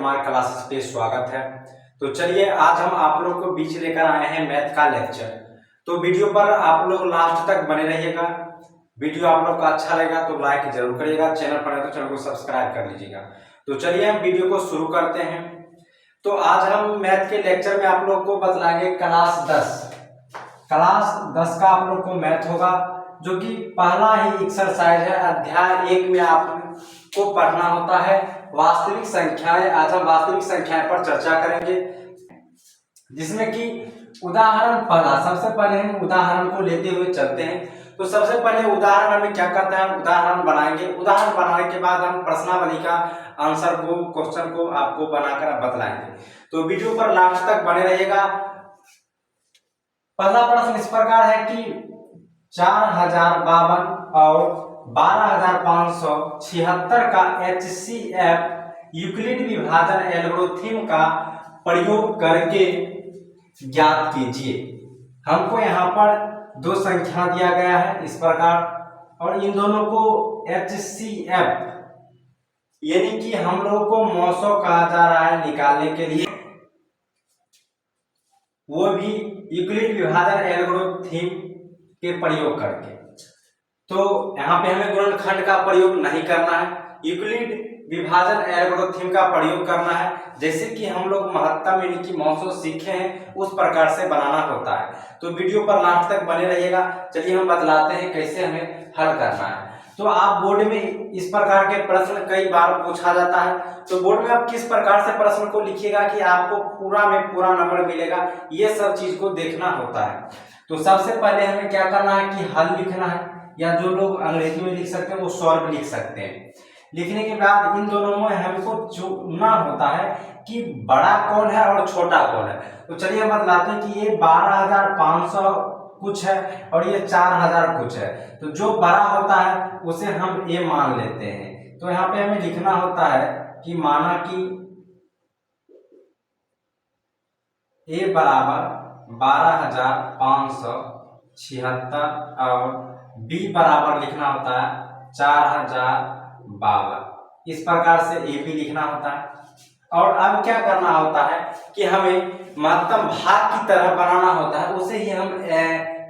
हमारे क्लासेस पे स्वागत है। तो चलिए आज हम आप लोग को बीच लेकर आए हैं मैथ का लेक्चर। तो वीडियो पर आप लोग लास्ट तक बने रहिएगा। वीडियो आप लोग का अच्छा लगेगा तो लाइक जरूर करिएगा, चैनल पर है तो चैनल को सब्सक्राइब कर लीजिएगा। तो चलिए हम वीडियो को शुरू करते हैं। तो आज हम मैथ के लेक्चर में आप लोग को बतलाएंगे क्लास 10 का आप लोग को मैथ होगा, जो कि पहला ही एक्सरसाइज है। अध्याय 1 में आपको पढ़ना होता है वास्तविक संख्याएं। आज हम वास्तविक संख्याएं पर चर्चा करेंगे, जिसमें कि उदाहरण पहला। सबसे पहले हम उदाहरण को लेते हुए चलते हैं। तो सबसे पहले उदाहरण में क्या करते हैं, उदाहरण बनाएंगे। उदाहरण बनाने के बाद हम प्रश्नावली का आंसर को, क्वेश्चन को आपको बनाकर बतलाएंगे। तो वीडियो पर लास्ट तक बने रहिएगा। पहला प्रश्न इस प्रकार है कि 4052 और 12576 का HCF यूक्लिड विभाजन एल्गोरिथ्म का प्रयोग करके ज्ञात कीजिए। हमको यहाँ पर दो संख्या दिया गया है इस प्रकार, और इन दोनों को HCF यानी कि हम लोग को मौसो कहा जा रहा है निकालने के लिए, वो भी यूक्लिड विभाजन एल्गोरिथ्म के प्रयोग करके। तो यहाँ पे हमें गुणनखंड का प्रयोग नहीं करना है, यूक्लिड विभाजन एल्गोरिथ्म का प्रयोग करना है। जैसे कि हम लोग महत्तम यानी कि मौसो सीखे हैं, उस प्रकार से बनाना होता है। तो वीडियो पर लास्ट तक बने रहिएगा। चलिए हम बतलाते हैं कैसे हमें हल करना है। तो आप बोर्ड में इस प्रकार के प्रश्न कई बार पूछा जाता है, तो बोर्ड में आप किस प्रकार से प्रश्न को लिखिएगा कि आपको पूरा में पूरा नंबर मिलेगा, ये सब चीज को देखना होता है। तो सबसे पहले हमें क्या करना है कि हल लिखना है, या जो लोग अंग्रेजी में लिख सकते हैं वो सॉल्व लिख सकते हैं। लिखने के बाद इन दोनों में हमको चुनना होता है कि बड़ा कौन है और छोटा कौन है। तो चलिए हम बतलाते हैं कि ये 12500 कुछ है और ये 4000 कुछ है। तो जो बड़ा होता है उसे हम ए मान लेते हैं। तो यहाँ पे हमें लिखना होता है कि माना कि ए बराबर 12576 और बी बराबर लिखना होता है 4052। इस प्रकार से ए भी लिखना होता है। और अब क्या करना होता है कि हमें महत्तम भाग की तरह बनाना होता है, उसे ही हम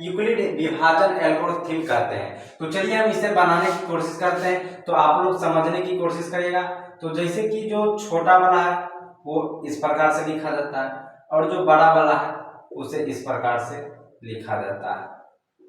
यूक्लिड विभाजन एल्गोरिथ्म कहते हैं। तो चलिए हम इसे बनाने की कोशिश करते हैं, तो आप लोग समझने की कोशिश करिएगा। तो जैसे कि जो छोटा वाला है वो इस प्रकार से लिखा जाता है, और जो बड़ा वाला है उसे इस प्रकार से लिखा जाता है।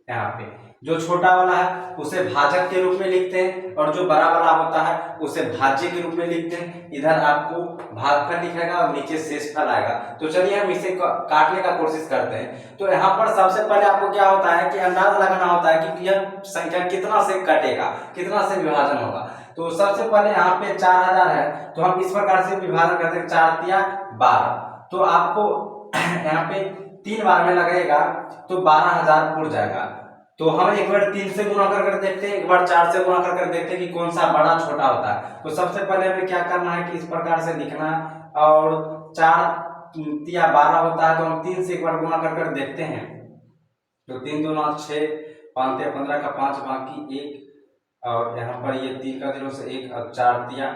यहाँ पे जो छोटा वाला है उसे भाजक के रूप में लिखते हैं, और जो बड़ा वाला होता है उसे भाज्य के रूप में लिखते हैं। इधर आपको भागफल लिखेगा और नीचे शेषफल आएगा। तो चलिए हम इसे काटने का कोशिश करते हैं। तो यहाँ पर सबसे पहले आपको क्या होता है कि अंदाजा लगाना होता है कि यह संख्या कितना से कटेगा, कितना से विभाजन होगा। तो सबसे पहले यहाँ पे 4000 है, तो हम इस प्रकार से विभाजन करते हैं 4 तिया 12। तो आपको यहाँ पे 3 बार में लगेगा तो 12000 उड़ जाएगा। तो हम एक बार 3 से गुणा कर देखते हैं, एक बार 4 से गुणा कर देखते हैं कि कौन सा बड़ा छोटा होता है। तो सबसे पहले हमें क्या करना है कि इस प्रकार से लिखना है, और 4 तिया 12 होता है, तो हम 3 से एक बार गुणा कर देखते हैं। तो 3 दूना 6, 5 तिया 15 का 5 बाकी 1, और यहाँ पर ये 3 का 0 से 1 और 4 तिया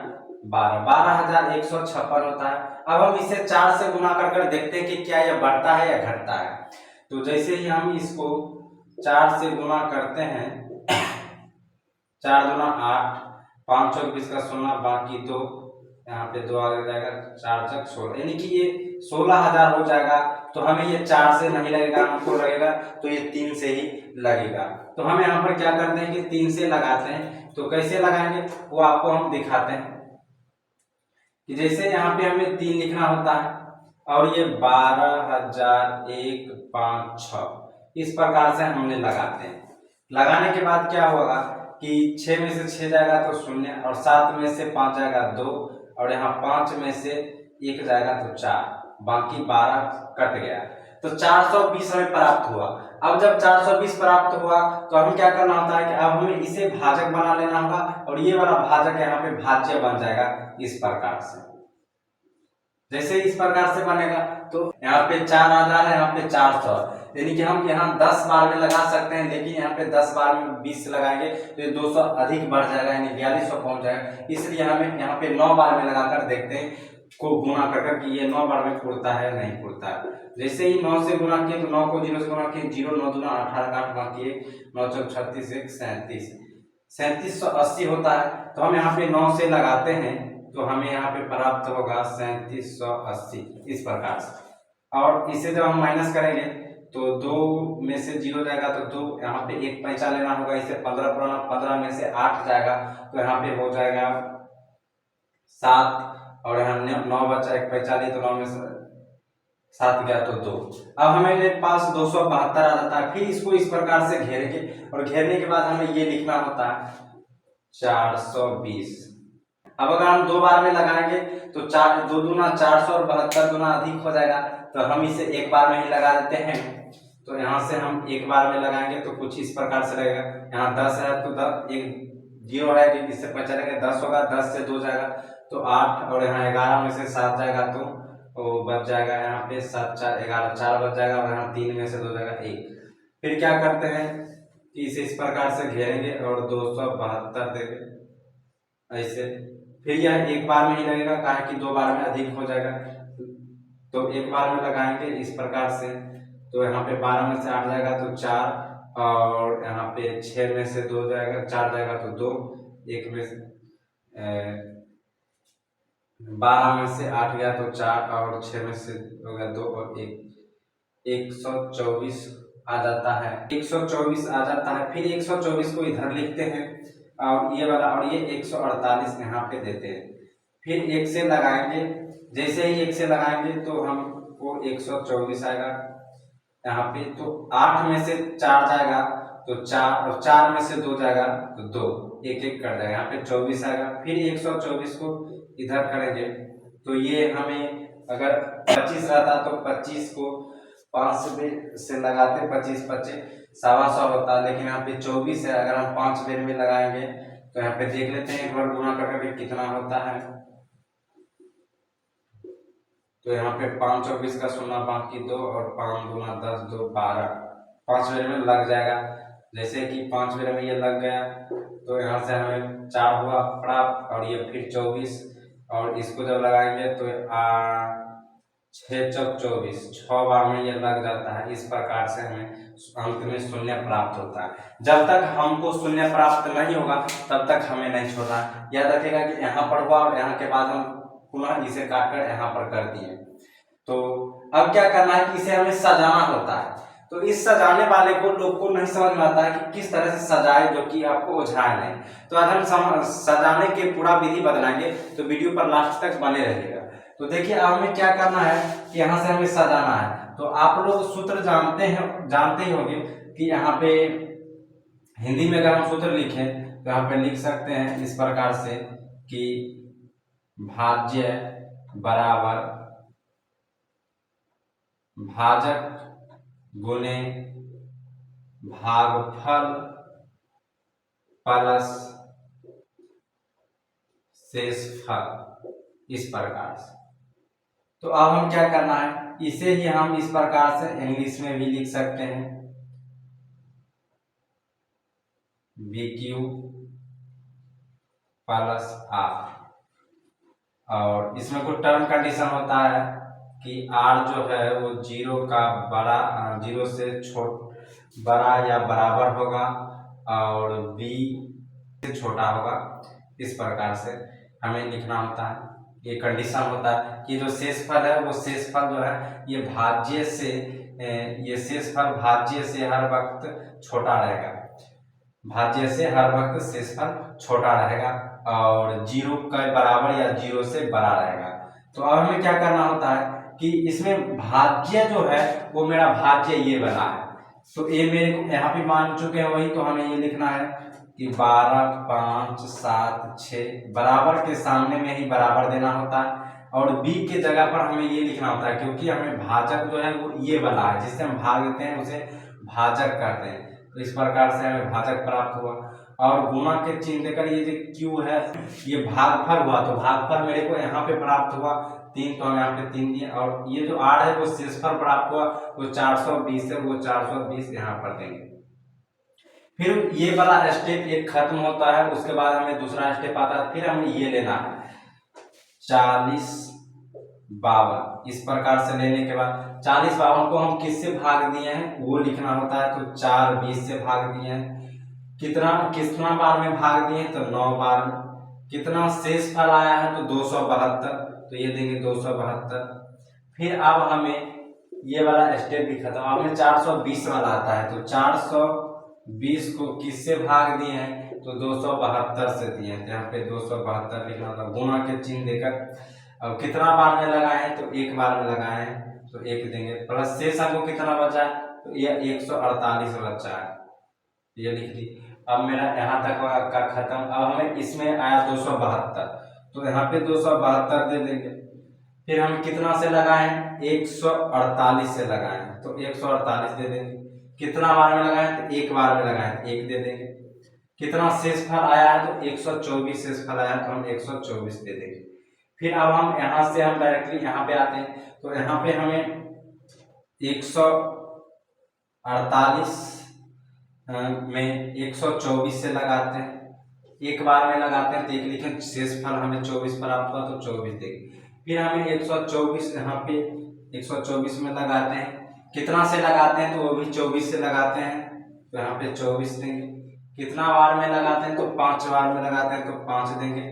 12, 12156 होता है। अब हम इसे 4 से गुणा कर देखते हैं कि क्या यह बढ़ता है या घटता है। तो जैसे ही हम इसको 4 से गुणा करते हैं, 4 दूना 8, 5 चौक 20 का 16 बाकी 2, यहाँ पे 2 आ जाएगा, 4 चौक 16, यानी कि ये 16000 हो जाएगा। तो हमें ये 4 से नहीं लगेगा, हमको लगेगा तो ये 3 से ही लगेगा। तो हम यहाँ पर क्या करते हैं कि 3 से लगाते हैं। तो कैसे लगाएंगे वो आपको हम दिखाते हैं कि जैसे यहाँ पे हमें 3 लिखना होता है, और ये 12156 इस प्रकार से हमने लगाते हैं। लगाने के बाद क्या होगा कि 6 में से 6 जाएगा तो 0, और 7 में से 5 जाएगा 2, और यहाँ 5 में से 1 जाएगा तो 4, बाकी 12 कट गया। तो 420 हमें प्राप्त हुआ। अब जब 420 प्राप्त हुआ तो हमें क्या करना होता है कि अब हमें इसे भाजक बना लेना होगा, और ये वाला भाजक यहाँ पे भाज्य बन जाएगा इस प्रकार से। जैसे इस प्रकार से बनेगा तो यहाँ पे 4000 है, यहाँ पे 400, यानी कि हम यहाँ 10 बार में लगा सकते हैं, लेकिन यहाँ पे 10 बार में 20 लगाएंगे तो ये 200 अधिक बढ़ जाएगा, यानी 4200 पहुंच जाएगा। इसलिए हमें यहाँ पे 9 बार में लगाकर देखते हैं को गुना कर कर कि ये 9 बार में पूरता है नहीं पूरता है। जैसे ही 9 से गुना किए तो 9 को 0 से गुना किए, 0 9 दूना 18 8 बाकी 9 चौक 36 1 37 3780 होता है। तो हम यहाँ पे 9 से लगाते हैं तो हमें यहाँ पे प्राप्त होगा 3780 इस प्रकार से। और इसे जब हम माइनस करेंगे तो 2 में से 0 जाएगा तो 2, यहाँ पे एक पैंचा लेना होगा, इसे 15 पुराना, 15 में से 8 जाएगा तो यहाँ पे हो जाएगा 7, और यहाँ 9 बचा, एक पैंचा लिए तो 9 में से 7 गया तो 2। अब हमारे पास 272 आ जाता है। फिर इसको इस प्रकार से घेरेंगे और घेरने के बाद हमें ये लिखना होता है 420। अब अगर हम 2 बार में लगाएंगे तो 4 2 दूना 400 और 72 गुना अधिक हो जाएगा, तो हम इसे एक बार में ही लगा देते हैं। तो यहाँ से हम एक बार में लगाएंगे तो कुछ इस प्रकार से लगेगा। यहाँ 10 है तो 10, एक 0 है कि इससे पता चलेगा 10 होगा, 10 से 2 जाएगा तो 8, और यहाँ 11 में से 7 जाएगा तो बच जाएगा यहाँ पे 7 4 11, 4 बच जाएगा, और यहाँ 3 में से 2 जाएगा 1। फिर क्या करते हैं कि इसे इस प्रकार से घेरेंगे और 272 देंगे ऐसे। फिर यह एक बार में ही लगेगा, कहा कि 2 बार में अधिक हो जाएगा, तो एक बार में लगाएंगे इस प्रकार से। तो यहाँ पे 12 में से 8 जाएगा तो 4, और यहाँ पे 6 में से 2 जाएगा, 4 जाएगा तो 2, 1 में से 12 में से 8 गया तो 4, और 6 में से हो गया 2 और 1, 124 आ जाता है। 124 आ जाता है। फिर 124 को इधर लिखते हैं और ये वाला, और ये 148 यहाँ पे देते हैं। फिर 1 से लगाएंगे, जैसे ही 1 से लगाएंगे तो हमको 124 आएगा यहाँ पे। तो 8 में से 4 जाएगा तो 4, और 4 में से 2 जाएगा तो 2, 1 1 कर जाएगा, यहाँ पे 24 आएगा। फिर 124 को इधर करेंगे तो ये हमें अगर 25 रहता तो 25 को 5 से लगाते, 25 25 125 होता, लेकिन यहाँ पे 24 है। अगर हम 5 बेर में लगाएंगे तो यहाँ पे देख लेते हैं एक बार गुना करके कितना होता है। तो यहाँ पे 5 24 का 0 बाकी 2, और 5 दूना 10 2 12, 5 बेर में लग जाएगा। जैसे कि 5 बेर में ये लग गया तो यहाँ से हमें 4 हुआ प्राप्त, और ये फिर 24, और इसको जब लगाएंगे तो 6 चौक 24, 6 बार में ये लग जाता है। इस प्रकार से हमें अंत में 0 प्राप्त होता है। जब तक हमको 0 प्राप्त नहीं होगा तब तक हमें नहीं छोड़ना। याद रखिएगा कि यहाँ पर हुआ और यहाँ के बाद हम पुनः इसे काटकर यहाँ पर कर दिए। तो अब क्या करना है कि इसे हमें सजाना होता है। तो इस सजाने वाले को लोग को नहीं समझ में आता है कि किस तरह से सजाए जो कि आपको उलझाए नहीं। तो आज हम सजाने के पूरा विधि बताएंगे, तो वीडियो पर लास्ट तक बने रहिएगा। तो देखिए अब हमें क्या करना है कि यहाँ से हमें सजाना है। तो आप लोग सूत्र जानते ही होंगे कि यहाँ पे हिंदी में अगर हम सूत्र लिखें तो यहाँ पे लिख सकते हैं इस प्रकार से कि भाज्य बराबर भाजक गुने भागफल प्लस शेषफल, इस प्रकार से। तो अब हम क्या करना है, इसे ही हम इस प्रकार से इंग्लिश में भी लिख सकते हैं BQ प्लस R, और इसमें कोई टर्म कंडीशन होता है कि R जो है वो 0 से बड़ा या बराबर होगा, और B से छोटा होगा। इस प्रकार से हमें लिखना होता है। ये कंडीशन होता है कि जो शेषफल है वो शेषफल जो है ये शेषफल भाज्य से हर वक्त छोटा रहेगा, भाज्य से हर वक्त शेषफल छोटा रहेगा, और 0 के बराबर या 0 से बड़ा रहेगा। तो अब हमें क्या करना होता है कि इसमें भाज्य जो है वो मेरा भाज्य ये बना है, तो ये मेरे को यहाँ पे मान चुके हैं वही। तो हमें ये लिखना है कि 12 5 7 6 बराबर के सामने में ही बराबर देना होता है, और b के जगह पर हमें ये लिखना होता है क्योंकि हमें भाजक जो है वो ये वाला है जिससे हम भाग देते हैं उसे भाजक कहते हैं। तो इस प्रकार से हमें भाजक प्राप्त हुआ, और गुणा के चिन्ह देकर ये जो q है ये भागफल हुआ, तो भागफल मेरे को यहाँ पे प्राप्त हुआ 3, तो हम यहाँ पे 3 दिए, और ये जो r है वो शेषफल प्राप्त हुआ वो 420 है, वो 420 यहाँ पर देंगे। फिर ये वाला स्टेप एक खत्म होता है, उसके बाद हमें दूसरा स्टेप आता है। फिर हमें ये लेना है 40 52। इस प्रकार से लेने के बाद 40 52 को हम किससे भाग दिए हैं वो लिखना होता है। तो 4 20 से भाग दिए हैं। कितना कितना बार में भाग दिए तो 9 बार में। कितना शेष फल आया है तो 272, तो ये देंगे 272। फिर अब हमें ये वाला स्टेप भी खत्म। हमें 420 वाला आता है, तो 420 को किससे भाग दिए हैं तो 272 से दिए हैं। यहाँ पे 272 लिखना होता है, गुणा के चिन्ह देकर। अब कितना बार में लगाए हैं तो एक बार में लगाए हैं, तो एक देंगे। प्लस शेष हमको कितना बचा है तो ये 148 बचा है, ये लिख दी। अब मेरा यहाँ तक का खत्म। अब हमें इसमें आया 272, तो यहाँ पे 272 दे देंगे। फिर हम कितना से लगाए 148 से लगाए, तो 148 दे देंगे। कितना बार में लगाए तो एक बार में लगाए, एक दे देंगे। कितना शेष फल आया है तो 124 शेष फल आया है, तो हम 124 दे देंगे। फिर अब हम यहाँ से हम डायरेक्टली यहाँ पे आते हैं, तो यहाँ पे हमें 148 में 124 से लगाते हैं, एक बार में लगाते हैं तो एक लिखें, शेष फल हमें 24 प्राप्त हुआ तो 24 देंगे। फिर हमें 124 यहाँ पे 124 में लगाते हैं। कितना से लगाते हैं तो वो भी 24 से लगाते हैं, तो यहाँ पे 24 देंगे। कितना बार में लगाते हैं तो 5 बार में लगाते हैं, तो 5 देंगे।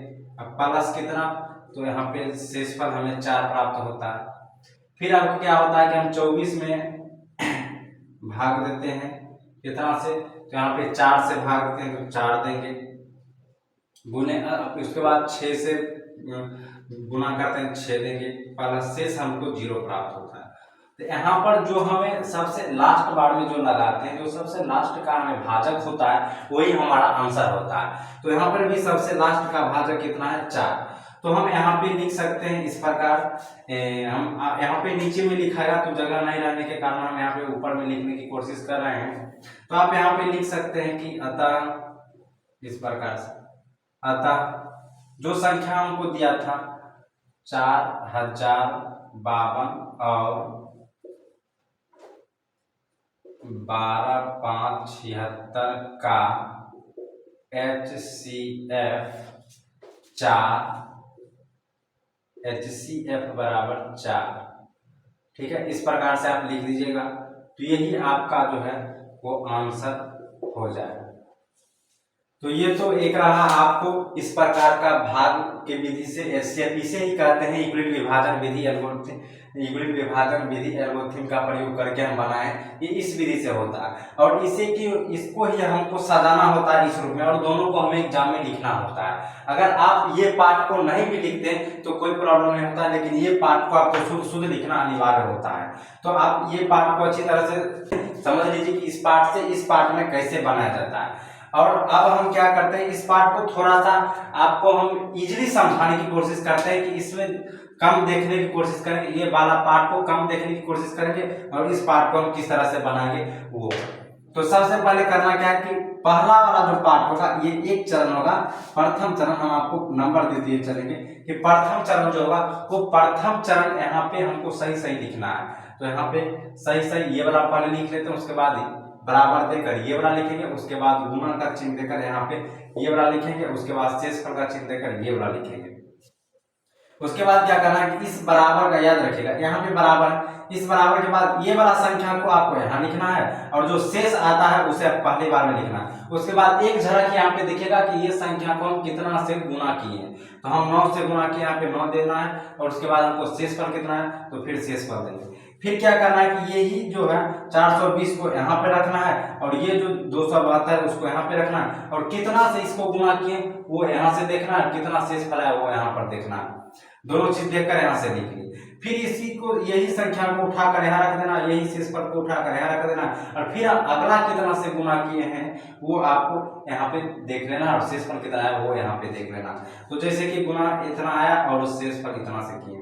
अब प्लस कितना, तो यहाँ पे शेष फल हमें 4 प्राप्त होता है। फिर अब क्या होता है कि हम 24 में भाग देते हैं, कितना से, तो यहाँ पे 4 से भाग देते हैं, तो 4 देंगे। गुने उसके बाद 6 से गुना करते हैं, 6 देंगे। प्लस शेष हमको 0 प्राप्त होता है। तो यहाँ पर जो हमें सबसे लास्ट बार में जो लगाते हैं, जो सबसे लास्ट का हमें भाजक होता है वही हमारा आंसर होता है। तो यहाँ पर भी सबसे लास्ट का भाजक कितना है 4। तो हम यहाँ पे लिख सकते हैं इस प्रकार। हम यहाँ पे नीचे में लिखाएगा तो जगह नहीं रहने के कारण हम यहाँ पे ऊपर में लिखने की कोशिश कर रहे हैं। तो आप यहाँ पे लिख सकते हैं कि अतः, इस प्रकार से, अतः जो संख्या हमको दिया था 4052 और 12,576 का HCF बराबर 4। ठीक है, इस प्रकार से आप लिख दीजिएगा, तो यही आपका जो है वो आंसर हो जाएगा। तो ये तो एक रहा आपको इस प्रकार का भाग के विधि से HCF, इसे ही कहते हैं यूक्लिड विभाजन विधि एल्गोरिथम। यूक्लिड विभाजन विधि एल्गोरिथम का प्रयोग करके हम बनाए, ये इस विधि से होता है। और इसे कि इसको ही हमको सजाना होता है इस रूप में, और दोनों को हमें एग्जाम में लिखना होता है। अगर आप ये पार्ट को नहीं भी लिखते तो कोई प्रॉब्लम नहीं होता, लेकिन ये पार्ट को आपको शुद्ध शुद्ध लिखना अनिवार्य होता है। तो आप ये पार्ट को अच्छी तरह से समझ लीजिए कि इस पार्ट से इस पार्ट में कैसे बनाया जाता है। और अब हम क्या करते हैं, इस पार्ट को थोड़ा सा आपको हम इजीली समझाने की कोशिश करते हैं कि इसमें कम देखने की कोशिश करेंगे, ये वाला पार्ट को कम देखने की कोशिश करेंगे, और इस पार्ट को हम किस तरह से बनाएंगे वो। तो सबसे पहले करना क्या है कि पहला वाला जो पार्ट होगा ये एक चरण होगा, प्रथम चरण। हम आपको नंबर दे दिए चलेंगे कि प्रथम चरण जो होगा वो प्रथम चरण यहाँ पे हमको सही सही लिखना है। तो यहाँ पे सही सही ये वाला पहले लिख लेते हैं, उसके बाद बराबर देकर ये वाला लिखेंगे, उसके बाद गुणा का चिन्ह देकर यहाँ पे ये वाला लिखेंगे, उसके बाद शेषफल का चिन्ह देकर ये वाला लिखेंगे। उसके बाद क्या करना है कि इस बराबर का याद रखिएगा, यहाँ पे बराबर, इस बराबर के बाद ये वाला संख्या को आपको यहाँ लिखना है, और जो शेष आता है उसे पहली बार में लिखना है। उसके बाद एक झलक यहाँ पे देखिएगा कि ये संख्या को हम कितना से गुणा किए हैं, तो हम 9 से गुणा किए, यहाँ पे 9 देना है, और उसके बाद हमको शेषफल कितना है तो फिर शेषफल देंगे। फिर क्या करना है कि यही जो है 420 को यहाँ पे रखना है, और ये जो 272 उसको यहाँ पे रखना है, और कितना से इसको गुणा किए वो यहाँ से देखना है, कितना शेषफल है वो यहाँ पर देखना है। दोनों चीज देखकर यहाँ से लिख ली। फिर इसी को यही संख्या को उठाकर यहाँ रख देना, यही शेषफल को उठाकर यहाँ रख देना, और फिर अगला कितना से गुणा किए हैं वो आपको यहाँ पे देख लेना, और शेषफल कितना है वो यहाँ पे देख लेना। तो जैसे कि गुणा इतना आया और शेषफल इतना से किए,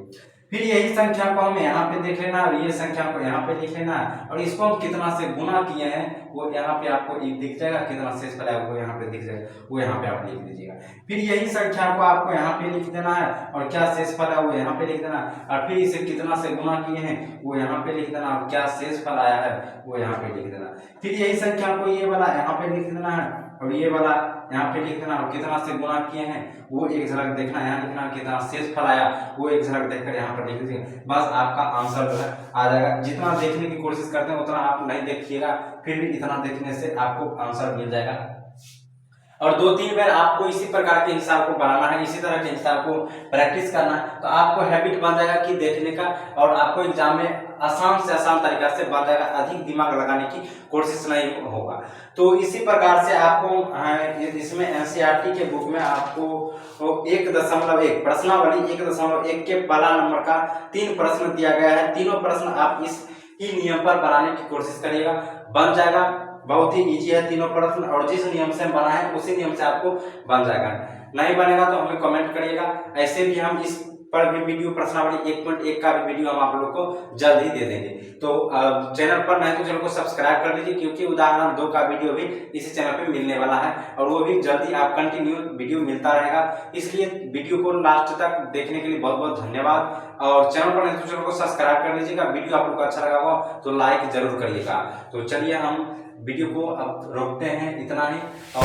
फिर यही संख्या को हमें यहाँ पे देख लेना, और ये संख्या को यहाँ पे लिख लेना, और इसको हम कितना से गुणा किए हैं वो यहाँ पे आपको दिख जाएगा, कितना शेषफल है वो यहाँ पे दिख जाएगा, वो यहाँ पे आप लिख दीजिएगा। फिर यही संख्या को आपको यहाँ पे लिख देना है, और क्या शेषफल है वो यहाँ पे लिख देना, और फिर इसे कितना से गुणा किए हैं वो यहाँ पे लिख देना, और क्या शेषफल आया है वो यहाँ पे लिख देना। फिर यही संख्या को ये वाला यहाँ पे लिख देना है, और ये वाला यहाँ पे लिख देना, और कितना से गुणा किए हैं वो एक झलक देखना, यहाँ लिखना कितना शेषफल आया वो एक झलक देखकर यहाँ पर लिख दीजिए, बस आपका आंसर जो है आ जाएगा। जितना देखने की कोशिश करते हैं उतना आप नहीं देखिएगा, फिर भी इतना देखने से आपको आंसर मिल जाएगा। और 2-3 बार आपको इसी प्रकार के हिसाब को बनाना है, इसी तरह के हिसाब को प्रैक्टिस करना है, तो आपको हैबिट बन जाएगा कि देखने का, और आपको एग्जाम में आसान से आसान तरीका से बन जाएगा, अधिक दिमाग लगाने की कोशिश नहीं होगा। तो इसी प्रकार से आपको इसमें एनसीईआरटी के बुक में आपको 1.1 प्रश्नावली 1.1 के पहला नंबर का 3 प्रश्न दिया गया है। तीनों प्रश्न आप इस ही नियम पर बनाने की कोशिश करिएगा, बन जाएगा। बहुत ही इजी है तीनों प्रश्न, और जिस नियम से बना है उसी नियम से आपको बन जाएगा। नहीं बनेगा तो हमें कमेंट करिएगा। ऐसे भी हम इस पर भी वीडियो प्रश्नावली 1.1 का भी वीडियो हम आप लोग को जल्द ही दे देंगे। तो चैनल पर नहीं तो चैनल को सब्सक्राइब कर लीजिए, क्योंकि उदाहरण 2 का वीडियो भी इसी चैनल पे मिलने वाला है, और वो भी जल्दी आप कंटिन्यू वीडियो मिलता रहेगा। इसलिए वीडियो को लास्ट तक देखने के लिए बहुत बहुत धन्यवाद। और चैनल पर नहीं तो चैनल को सब्सक्राइब कर लीजिएगा। वीडियो आप लोग को अच्छा लगा हो तो लाइक जरूर करिएगा। तो चलिए हम वीडियो को अब रोकते हैं इतना ही, और